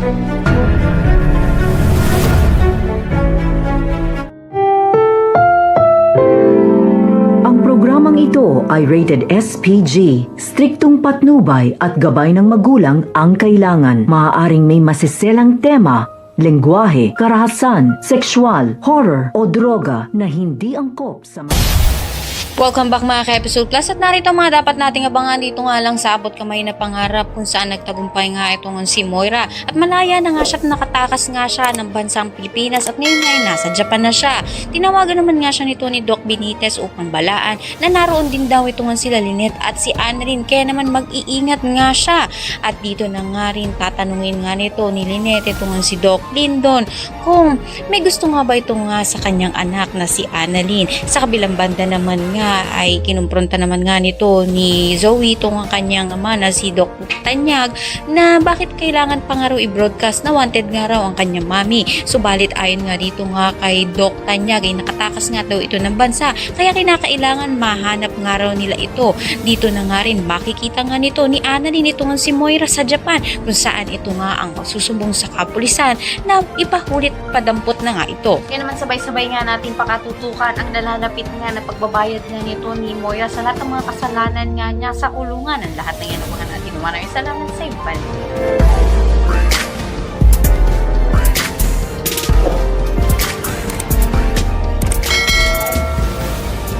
Ang programang ito ay rated SPG. Striktong patnubay at gabay ng magulang ang kailangan. Maaaring may masiselang tema, lengguwahe, karahasan, sexual, horror o droga na hindi angkop sa Welcome back mga ka-Episode Plus at narito mga dapat nating abangan dito nga lang sa abot kamay na pangarap kung saan nagtagumpay nga itong si Moira at malaya na nga siya at nakatakas nga siya ng bansang Pilipinas at ngayon nga ay nasa Japan na siya. Tinawagan naman nga siya nito ni Doc Benitez upang balaan na naroon din daw ito nga sila Lynette at si Annalyn kaya naman mag-iingat nga siya at dito na nga rin tatanungin nga nito ni Lynette ito nga si Doc Lyndon kung may gusto nga ba ito nga sa kanyang anak na si Annalyn. Sa kabilang banda naman nga ay kinumpronta naman nga nito ni Zoe itong kanyang ama na si Doc Tanyag na bakit kailangan pa nga raw i-broadcast na wanted nga raw ang kanyang mami. Subalit ayon nga dito nga kay Doc Tanyag ay nakatakas nga daw ito ng bansa kaya kinakailangan mahanap nga raw nila ito. Dito na nga rin makikita nga nito ni Annalyn ito nga si Moira sa Japan kung saan ito nga ang susumbong sa kapulisan na ipahulit padampot na nga ito. Kaya naman sabay-sabay nga natin pakatutukan ang nalalapit nga na pagbabayad nga nito ni Moira sa lahat ng mga kasalanan nga niya sa kulungan. Ang lahat na yan ang mga natin. Maraming salamat sa ibalik.